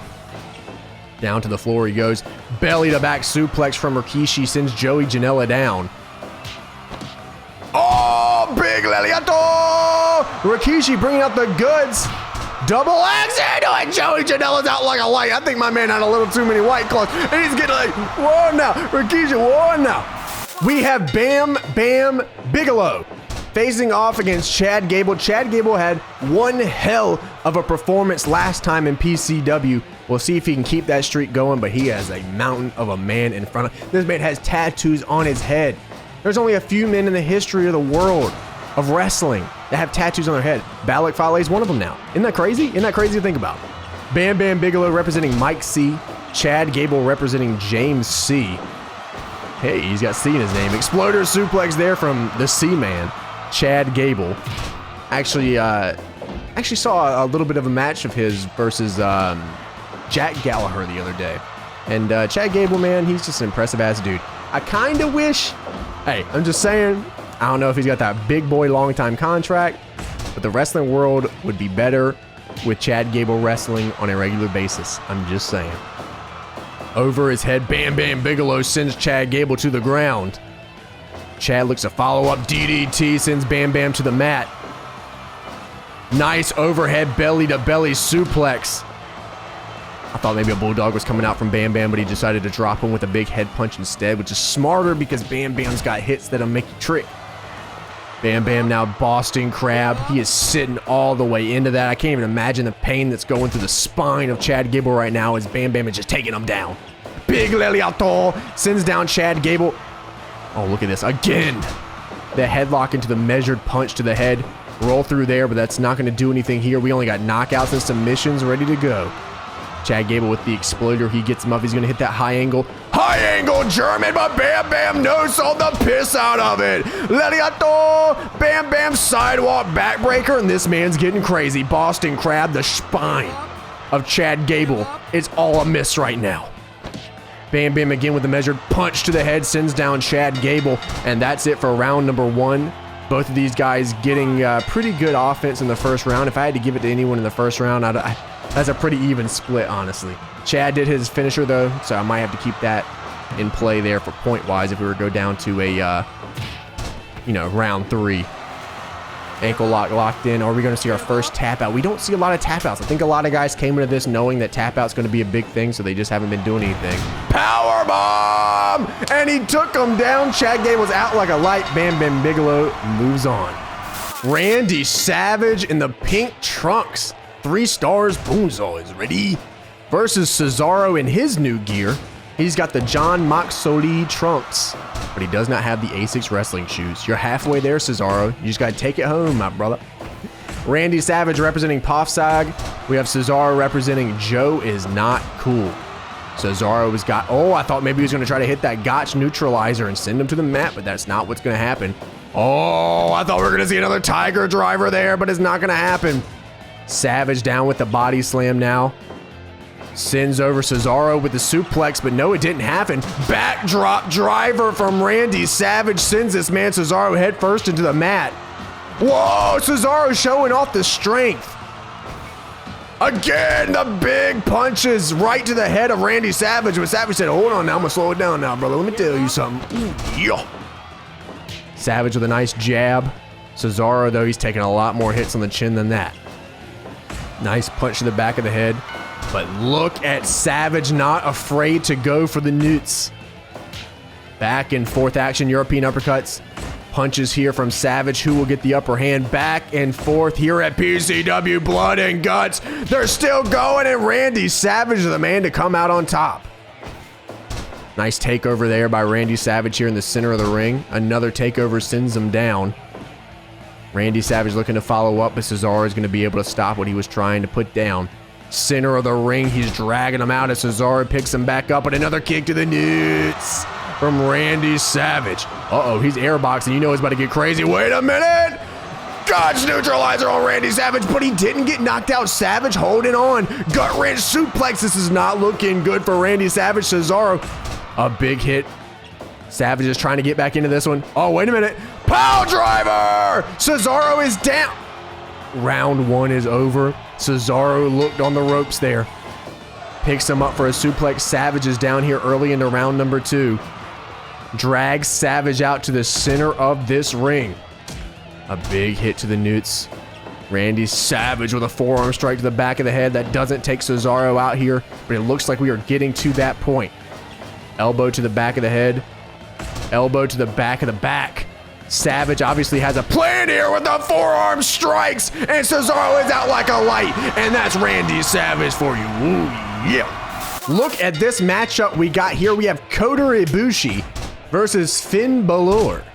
Down to the floor he goes. Belly to back suplex from Rikishi sends Joey Janela down. Oh, big Leliato! Rikishi bringing out the goods. Double axe into it. Joey Janela's out like a light. I think my man had a little too many White Claws. And he's getting like, whoa now. Rikishi, whoa now. We have Bam Bam Bigelow facing off against Chad Gable. Chad Gable had one hell of a performance last time in PCW. We'll see if he can keep that streak going, but he has a mountain of a man in front of him. This man has tattoos on his head. There's only a few men in the history of the world of wrestling that have tattoos on their head. Balak Fale is one of them now. Isn't that crazy? Isn't that crazy to think about? Bam Bam Bigelow representing Mike C. Chad Gable representing James C. Hey, he's got C in his name. Exploder suplex there from the C-Man, Chad Gable. Actually saw a little bit of a match of his versus Jack Gallagher the other day. And Chad Gable, man, he's just an impressive ass dude. I kind of wish, hey, I'm just saying, I don't know if he's got that big boy long time contract, but the wrestling world would be better with Chad Gable wrestling on a regular basis. I'm just saying. Over his head, Bam Bam Bigelow sends Chad Gable to the ground. Chad looks to follow up DDT, sends Bam Bam to the mat. Nice overhead belly to belly suplex. I thought maybe a bulldog was coming out from Bam Bam, but he decided to drop him with a big head punch instead, which is smarter because Bam Bam's got hits that'll make you trick. Bam Bam now Boston Crab. He is sitting all the way into that. I can't even imagine the pain that's going through the spine of Chad Gable right now as Bam Bam is just taking him down. Big Leliato sends down Chad Gable. Oh, look at this. Again, the headlock into the measured punch to the head. Roll through there, but that's not going to do anything here. We only got knockouts and submissions ready to go. Chad Gable with the exploder. He gets him up. He's going to hit that high angle. High angle German, but Bam Bam no-sold the piss out of it. Leliato, Bam Bam sidewalk backbreaker, and this man's getting crazy. Boston Crab, the spine of Chad Gable. It's all a miss right now. Bam Bam again with the measured punch to the head, sends down Chad Gable, and that's it for round number one. Both of these guys getting pretty good offense in the first round. If I had to give it to anyone in the first round, that's a pretty even split, honestly. Chad did his finisher, though, so I might have to keep that in play there for point-wise if we were to go down to a, round three. Ankle lock locked in. Are we going to see our first tap out? We don't see a lot of tap outs. I think a lot of guys came into this knowing that tap out's going to be a big thing, so they just haven't been doing anything. Power bomb! And he took him down. Chad Gable's out like a light. Bam Bam Bigelow moves on. Randy Savage in the pink trunks. 3 stars. Boomsaw is ready. Versus Cesaro in his new gear. He's got the John Moxley trunks, but he does not have the Asics wrestling shoes. You're halfway there, Cesaro. You just got to take it home, my brother. Randy Savage representing Pofsag. We have Cesaro representing Joe is not cool. Cesaro has got, oh, I thought maybe he was going to try to hit that Gotch neutralizer and send him to the mat, but that's not what's going to happen. Oh, I thought we were going to see another Tiger Driver there, but it's not going to happen. Savage down with the body slam now. Sends over Cesaro with the suplex, but no, it didn't happen. Backdrop driver from Randy Savage sends this man Cesaro head first into the mat. Whoa, Cesaro showing off the strength. Again, the big punches right to the head of Randy Savage. But Savage said, hold on now, I'm gonna slow it down now, brother. Let me tell you something. Ooh, yeah. Savage with a nice jab. Cesaro, though, he's taking a lot more hits on the chin than that. Nice punch to the back of the head. But look at Savage not afraid to go for the newts. Back and forth action, European uppercuts. Punches here from Savage, who will get the upper hand. Back and forth here at PCW Blood and Guts. They're still going, and Randy Savage is the man to come out on top. Nice takeover there by Randy Savage here in the center of the ring. Another takeover sends him down. Randy Savage looking to follow up, but Cesaro is going to be able to stop what he was trying to put down. Center of the ring, he's dragging him out as Cesaro picks him back up, and another kick to the nuts from Randy Savage. Uh-oh, he's airboxing. You know it's about to get crazy. Wait a minute! Gotch neutralizer on Randy Savage, but he didn't get knocked out. Savage holding on. Gut wrench suplex. This is not looking good for Randy Savage. Cesaro, a big hit. Savage is trying to get back into this one. Oh, wait a minute. Power driver! Cesaro is down. Round one is over. Cesaro looked on the ropes there. Picks him up for a suplex. Savage is down here early into round number 2. Drags Savage out to the center of this ring. A big hit to the newts. Randy Savage with a forearm strike to the back of the head. That doesn't take Cesaro out here, but it looks like we are getting to that point. Elbow to the back of the head. Elbow to the back of the back. Savage obviously has a plan here with the forearm strikes, and Cesaro is out like a light, and that's Randy Savage for you. Ooh, yeah. Look at this matchup we got here. We have Kota Ibushi versus Finn Balor.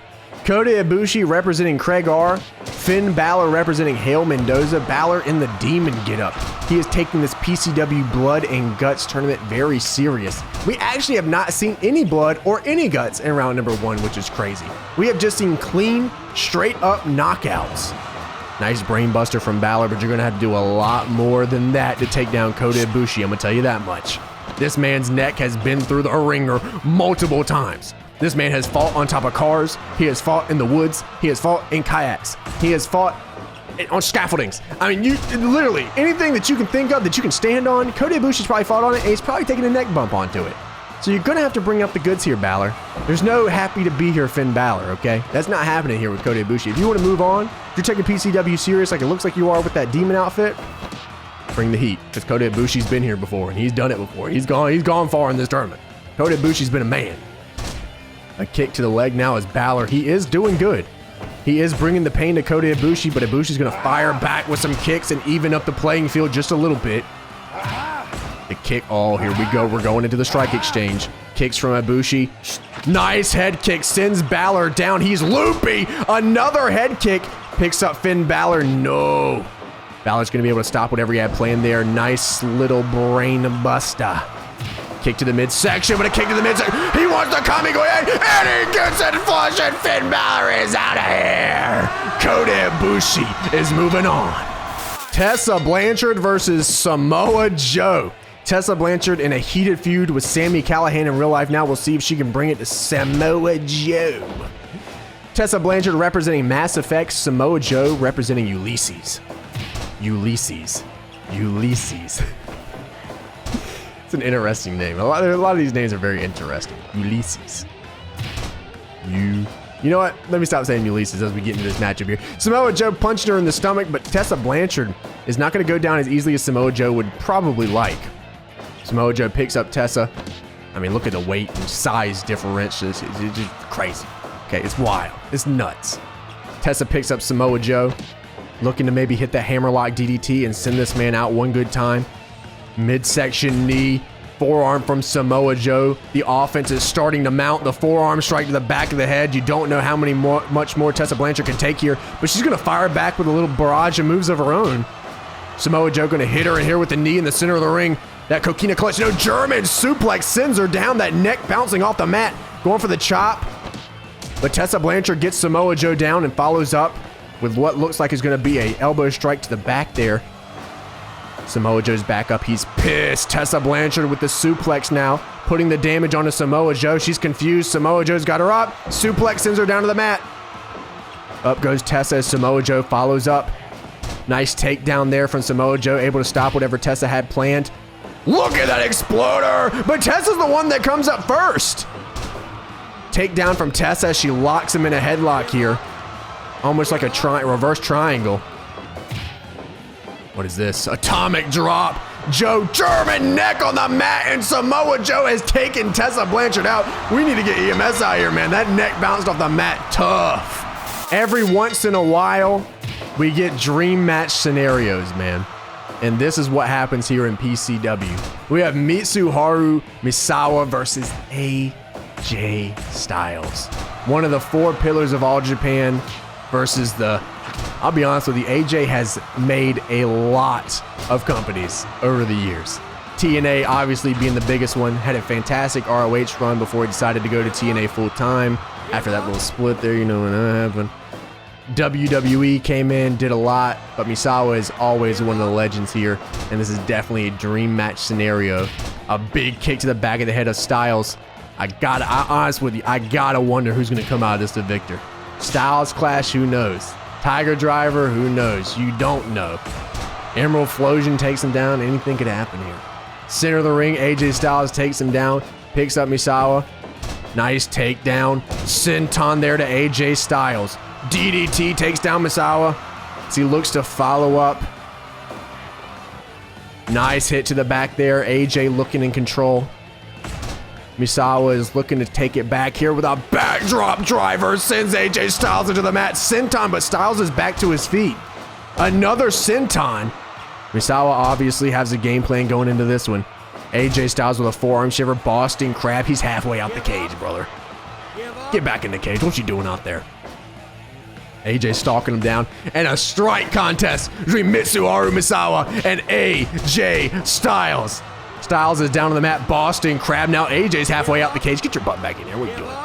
Kota Ibushi representing Craig R. Finn Balor representing Hale Mendoza. Balor in the demon getup. He is taking this PCW Blood and Guts tournament very serious. We actually have not seen any blood or any guts in round number 1, which is crazy. We have just seen clean, straight up knockouts. Nice brain buster from Balor, but you're gonna have to do a lot more than that to take down Kota Ibushi. I'm gonna tell you that much. This man's neck has been through the ringer multiple times. This man has fought on top of cars. He has fought in the woods. He has fought in kayaks. He has fought on scaffoldings. I mean, you literally anything that you can think of that you can stand on, Kota Ibushi's probably fought on it, and he's probably taken a neck bump onto it. So you're gonna have to bring up the goods here, Balor. There's no happy to be here, Finn Balor, okay? That's not happening here with Kota Ibushi. If you want to move on, if you're taking PCW serious like it looks like you are with that demon outfit, bring the heat. Because Kota Ibushi's been here before, and he's done it before. He's gone far in this tournament. Kota Ibushi's been a man. A kick to the leg now is Balor. He is doing good. He is bringing the pain to Kota Ibushi, but Ibushi's going to fire back with some kicks and even up the playing field just a little bit. The kick. Oh, here we go. We're going into the strike exchange. Kicks from Ibushi. Nice head kick. Sends Balor down. He's loopy. Another head kick. Picks up Finn Balor. No. Balor's going to be able to stop whatever he had planned there. Nice little brain buster. Kick to the midsection, but a kick to the midsection. He wants the Kamigoye, and he gets it flush, and Finn Balor is out of here. Kota Ibushi is moving on. Tessa Blanchard versus Samoa Joe. Tessa Blanchard in a heated feud with Sami Callihan in real life. Now we'll see if she can bring it to Samoa Joe. Tessa Blanchard representing Mass Effect. Samoa Joe representing Ulysses. Ulysses. It's an interesting name. A lot of these names are very interesting. Ulysses. You know what? Let me stop saying Ulysses as we get into this matchup here. Samoa Joe punched her in the stomach, but Tessa Blanchard is not going to go down as easily as Samoa Joe would probably like. Samoa Joe picks up Tessa. I mean, look at the weight and size difference. It's just crazy. Okay, it's wild. It's nuts. Tessa picks up Samoa Joe, looking to maybe hit the hammerlock DDT and send this man out one good time. Midsection knee, forearm from Samoa Joe. The offense is starting to mount. The forearm strike to the back of the head. You don't know how much more Tessa Blanchard can take here, but she's going to fire back with a little barrage of moves of her own. Samoa Joe going to hit her in here with the knee in the center of the ring. That coquina clutch, no, German suplex sends her down, that neck bouncing off the mat, going for the chop. But Tessa Blanchard gets Samoa Joe down and follows up with what looks like is going to be a elbow strike to the back there. Samoa Joe's back up, he's pissed. Tessa Blanchard with the suplex now, putting the damage onto Samoa Joe. She's confused, Samoa Joe's got her up. Suplex sends her down to the mat. Up goes Tessa as Samoa Joe follows up. Nice takedown there from Samoa Joe, able to stop whatever Tessa had planned. Look at that exploder! But Tessa's the one that comes up first. Takedown from Tessa, she locks him in a headlock here. Almost like a reverse triangle. What is this? Atomic drop. Joe German neck on the mat, and Samoa Joe has taken Tessa Blanchard out. We need to get EMS out here, man. That neck bounced off the mat tough. Every once in a while, we get dream match scenarios, man. And this is what happens here in PCW. We have Mitsuharu Misawa versus AJ Styles. One of the 4 pillars of All Japan versus the, I'll be honest with you, AJ has made a lot of companies over the years. TNA obviously being the biggest one, had a fantastic ROH run before he decided to go to TNA full time. After that little split there, you know when that happened. WWE came in, did a lot, but Misawa is always one of the legends here, and this is definitely a dream match scenario. A big kick to the back of the head of Styles. I'm honest with you, I gotta wonder who's gonna come out of this the victor. Styles Clash, who knows? Tiger Driver, who knows? You don't know. Emerald Flosion takes him down, anything could happen here. Center of the ring, AJ Styles takes him down, picks up Misawa. Nice takedown. Senton there to AJ Styles. DDT takes down Misawa as he looks to follow up. Nice hit to the back there. AJ looking in control. Misawa is looking to take it back here with a backdrop driver. Sends AJ Styles into the mat. Senton, but Styles is back to his feet. Another Senton. Misawa obviously has a game plan going into this one. AJ Styles with a forearm shiver. Boston Crab. He's halfway out the cage, brother. Get back in the cage. What you doing out there? AJ stalking him down, and a strike contest between Mitsuharu Misawa and AJ Styles. Styles is down on the mat, Boston Crab. Now AJ's halfway out the cage. Get your butt back in here. What are you doing?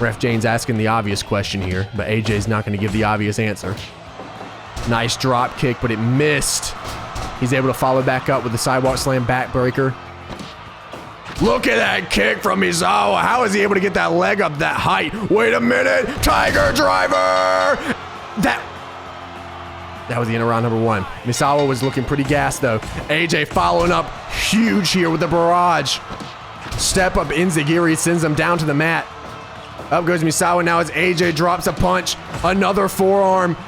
Ref Jane's asking the obvious question here, but AJ's not going to give the obvious answer. Nice drop kick, but it missed. He's able to follow back up with the sidewalk slam backbreaker. Look at that kick from Misawa. How is he able to get that leg up that height? Wait a minute. Tiger Driver. That was the end of round number 1. Misawa was looking pretty gassed though. AJ following up huge here with the barrage. Step up Enzigiri sends him down to the mat. Up goes Misawa now as AJ drops a punch. Another forearm.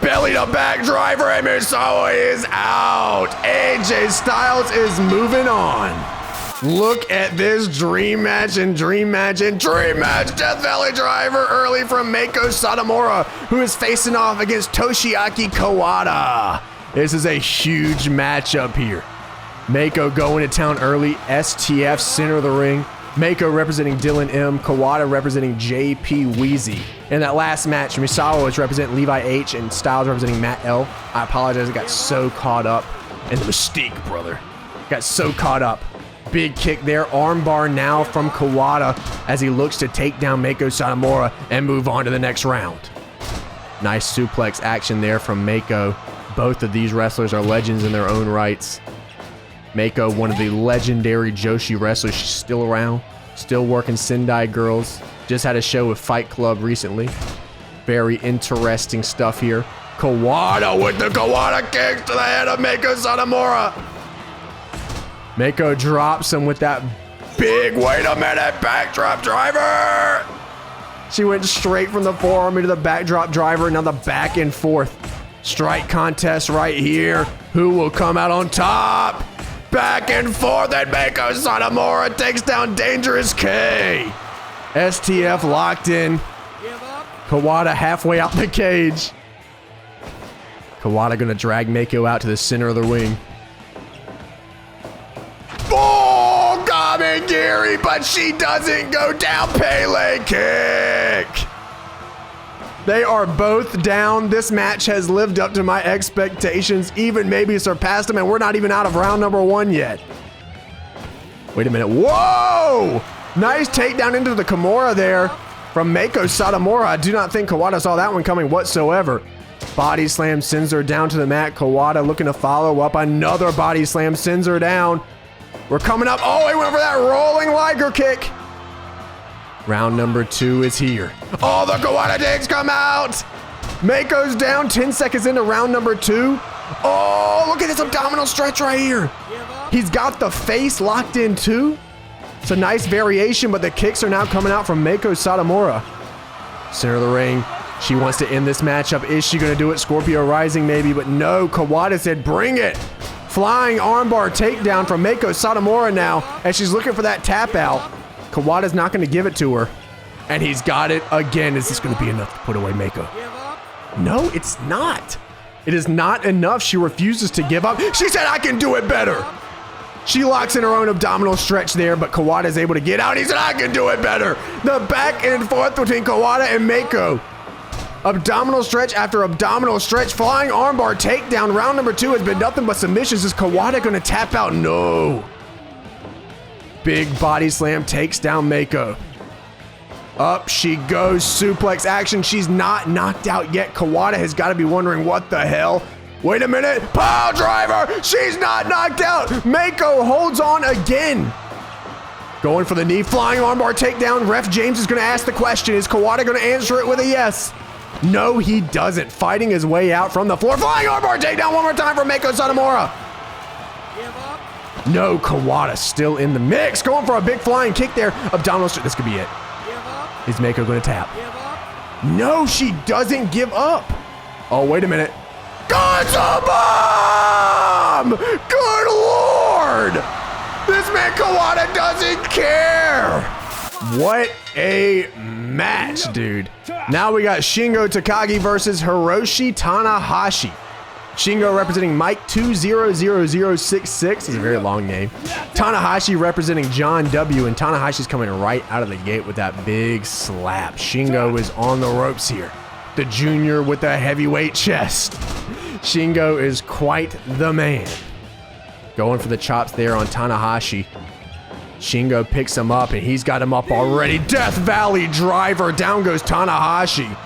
Belly to back driver, and Misawa is out. AJ Styles is moving on. Look at this dream match and dream match and dream match. Death Valley Driver early from Meiko Satomura, who is facing off against Toshiaki Kawada. This is a huge matchup here. Meiko going to town early. STF center of the ring. Meiko representing Dylan M. Kawada representing JP Weezy. In that last match, Misawa was representing Levi H. and Styles representing Matt L. I apologize, I got so caught up in the mystique, brother. Got so caught up. Big kick there, armbar now from Kawada as he looks to take down Meiko Satomura and move on to the next round. Nice suplex action there from Meiko. Both of these wrestlers are legends in their own rights. Meiko, one of the legendary Joshi wrestlers, she's still around, still working Sendai Girls. Just had a show with Fight Club recently. Very interesting stuff here. Kawada with the Kawada kicks to the head of Meiko Satomura. Meiko drops him with that big, wait a minute, backdrop driver. She went straight from the forearm into the backdrop driver. Now the back and forth strike contest right here. Who will come out on top? Back and forth, and Meiko Satomura takes down Dangerous K. STF locked in. Kawada halfway out the cage. Kawada gonna drag Meiko out to the center of the ring. Oh, Kamigiri, but she doesn't go down. Pele kick. They are both down. This match has lived up to my expectations, even maybe surpassed them, and we're not even out of round number 1 yet. Wait a minute. Whoa! Nice takedown into the Kimura there from Meiko Satomura. I do not think Kawada saw that one coming whatsoever. Body slam sends her down to the mat. Kawada looking to follow up. Another body slam sends her down. We're coming up. Oh, he went for that rolling Liger kick. Round number 2 is here. Oh, the Kawada digs come out. Meiko's down 10 seconds into round number 2. Oh, look at this abdominal stretch right here. He's got the face locked in too. It's a nice variation, but the kicks are now coming out from Meiko Satomura. Center of the ring. She wants to end this matchup. Is she going to do it? Scorpio Rising maybe, but no. Kawada said, bring it. Flying armbar takedown from Meiko Satomura now as she's looking for that tap out. Kawada's not going to give it to her. And he's got it again. Is this going to be enough to put away Meiko? No, it's not. It is not enough. She refuses to give up. She said, I can do it better. She locks in her own abdominal stretch there, but Kawada is able to get out. He said, I can do it better. The back and forth between Kawada and Meiko. Abdominal stretch after abdominal stretch. Flying armbar takedown. Round number 2 has been nothing but submissions. Is Kawada going to tap out? No. Big body slam takes down Meiko. Up she goes. Suplex action. She's not knocked out yet. Kawada has got to be wondering what the hell. Wait a minute. Pile driver. She's not knocked out. Meiko holds on again. Going for the knee. Flying armbar takedown. Ref James is going to ask the question. Is Kawada going to answer it with a yes? No, he doesn't. Fighting his way out from the floor. Flying armbar takedown one more time for Meiko Satomura. No, Kawada still in the mix. Going for a big flying kick there. Abdominal stretch. This could be it. Is Meiko going to tap? No, she doesn't give up. Oh, wait a minute. God's a bomb! Good Lord! This man Kawada doesn't care. What a match, dude. Now we got Shingo Takagi versus Hiroshi Tanahashi. Shingo representing Mike 200066 is a very long name. Tanahashi representing John W. And Tanahashi's coming right out of the gate with that big slap. Shingo is on the ropes here. The junior with the heavyweight chest. Shingo is quite the man. Going for the chops there on Tanahashi. Shingo picks him up and he's got him up already. Death Valley driver. Down goes Tanahashi.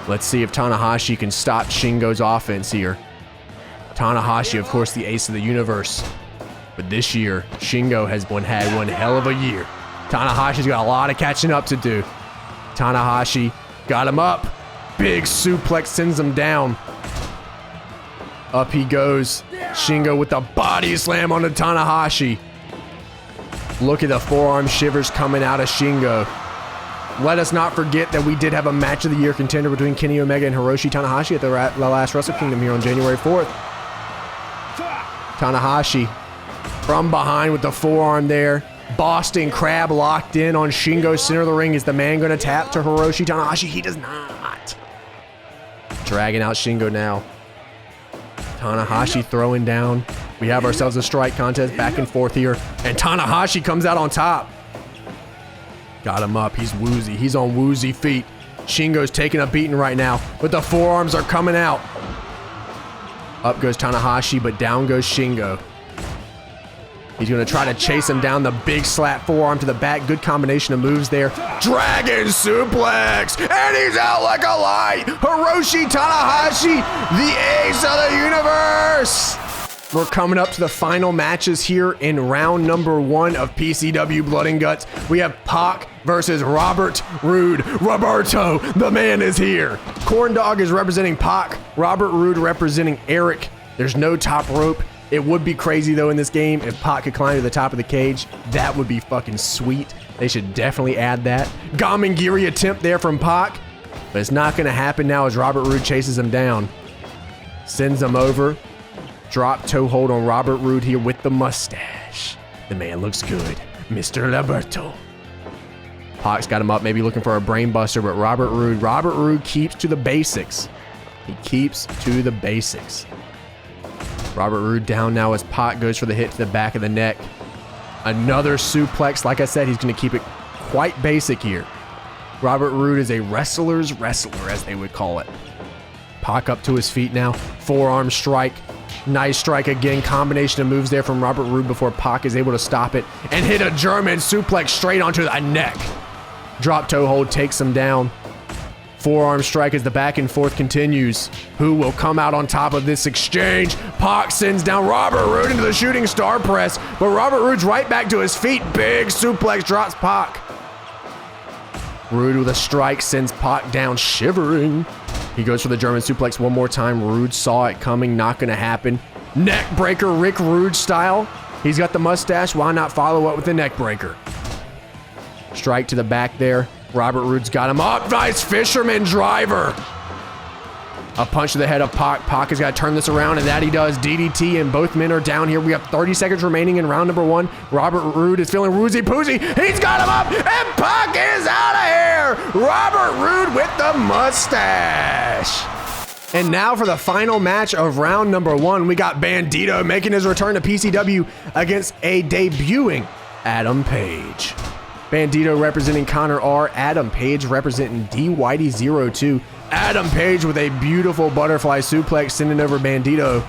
Let's see if Tanahashi can stop Shingo's offense here. Tanahashi, of course, the ace of the universe. But this year, Shingo has had one hell of a year. Tanahashi's got a lot of catching up to do. Tanahashi got him up. Big suplex sends him down. Up he goes. Shingo with the body slam on the Tanahashi. Look at the forearm shivers coming out of Shingo. Let us not forget that we did have a match of the year contender between Kenny Omega and Hiroshi Tanahashi at the last Wrestle Kingdom here on January 4th. Tanahashi from behind with the forearm there. Boston Crab locked in on Shingo. Center of the ring. Is the man going to tap to Hiroshi Tanahashi? He does not. Dragging out Shingo now. Tanahashi throwing down. We have ourselves a strike contest back and forth here. And Tanahashi comes out on top. Got him up. He's woozy. He's on woozy feet. Shingo's taking a beating right now, but the forearms are coming out. Up goes Tanahashi, but down goes Shingo. He's going to try to chase him down. The big slap forearm to the back. Good combination of moves there. Dragon suplex. And he's out like a light. Hiroshi Tanahashi, the ace of the universe. We're coming up to the final matches here in round number 1 of PCW Blood and Guts. We have Pac versus Robert Roode. Roberto, the man is here. Corn Dog is representing Pac. Robert Roode representing Eric. There's no top rope. It would be crazy though in this game if Pac could climb to the top of the cage. That would be fucking sweet. They should definitely add that. Gamengiri attempt there from Pac. But it's not going to happen now as Robert Roode chases him down. Sends him over. Drop toe hold on Robert Roode here with the mustache. The man looks good. Mr. Roberto. Pac's got him up, maybe looking for a brain buster, but Robert Roode keeps to the basics. He keeps to the basics. Robert Roode down now as Pac goes for the hit to the back of the neck. Another suplex. Like I said, he's going to keep it quite basic here. Robert Roode is a wrestler's wrestler, as they would call it. Pac up to his feet now. Forearm strike. Nice strike again. Combination of moves there from Robert Roode before Pac is able to stop it and hit a German suplex straight onto the neck. Drop toe hold takes him down. Forearm strike as the back and forth continues. Who will come out on top of this exchange? Pac sends down Robert Roode into the shooting star press, but Robert Roode's right back to his feet. Big suplex drops Pac. Roode with a strike sends Pac down shivering. He goes for the German suplex one more time. Roode saw it coming, not gonna happen. Neck breaker, Rick Rude style. He's got the mustache, why not follow up with the neck breaker? Strike to the back there. Robert Roode's got him up. Nice fisherman driver. A punch to the head of Pac. Pac has got to turn this around, and that he does. DDT, and both men are down here. We have 30 seconds remaining in round number 1. Robert Roode is feeling woozy-poozy. He's got him up, and Pac is out of here. Robert Roode with the mustache. And now for the final match of round number 1, we got Bandito making his return to PCW against a debuting Adam Page. Bandito representing Connor R. Adam Page representing DWhitey02. Adam Page with a beautiful butterfly suplex sending over Bandito.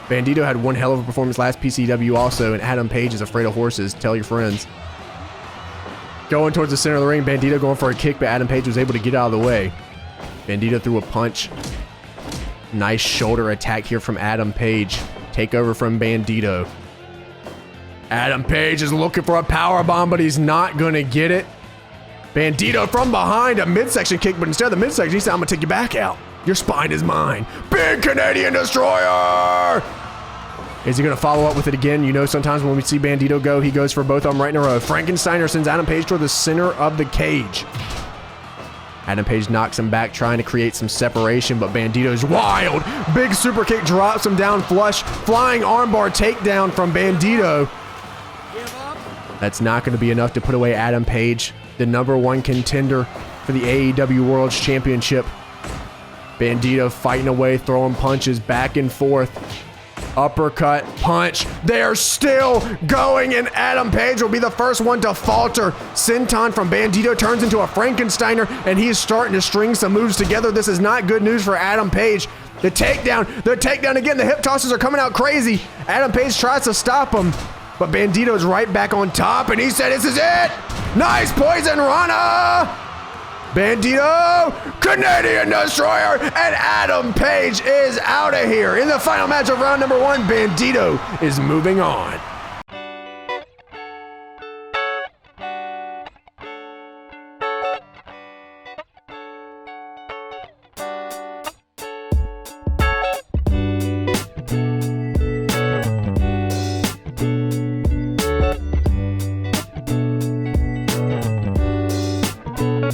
Bandito had one hell of a performance last PCW also, and Adam Page is afraid of horses. Tell your friends. Going towards the center of the ring, Bandito going for a kick, but Adam Page was able to get out of the way. Bandito threw a punch. Nice shoulder attack here from Adam Page. Takeover from Bandito. Adam Page is looking for a powerbomb, but he's not gonna get it. Bandito from behind, a midsection kick, but instead of the midsection, he said, I'm gonna take you back out. Your spine is mine. Big Canadian Destroyer! Is he gonna follow up with it again? You know, sometimes when we see Bandito go, he goes for both of them right in a row. Frankensteiner sends Adam Page toward the center of the cage. Adam Page knocks him back, trying to create some separation, but Bandito's wild. Big super kick drops him down flush. Flying armbar takedown from Bandito. That's not going to be enough to put away Adam Page, the #1 contender for the AEW World Championship. Bandito fighting away, throwing punches back and forth. Uppercut, punch. They're still going, and Adam Page will be the first one to falter. Senton from Bandito turns into a Frankensteiner, and he's starting to string some moves together. This is not good news for Adam Page. The takedown again. The hip tosses are coming out crazy. Adam Page tries to stop him, but Bandito's right back on top, and he said, this is it! Nice poison Rana! Bandito, Canadian Destroyer, and Adam Page is out of here. In the final match of round number 1, Bandito is moving on.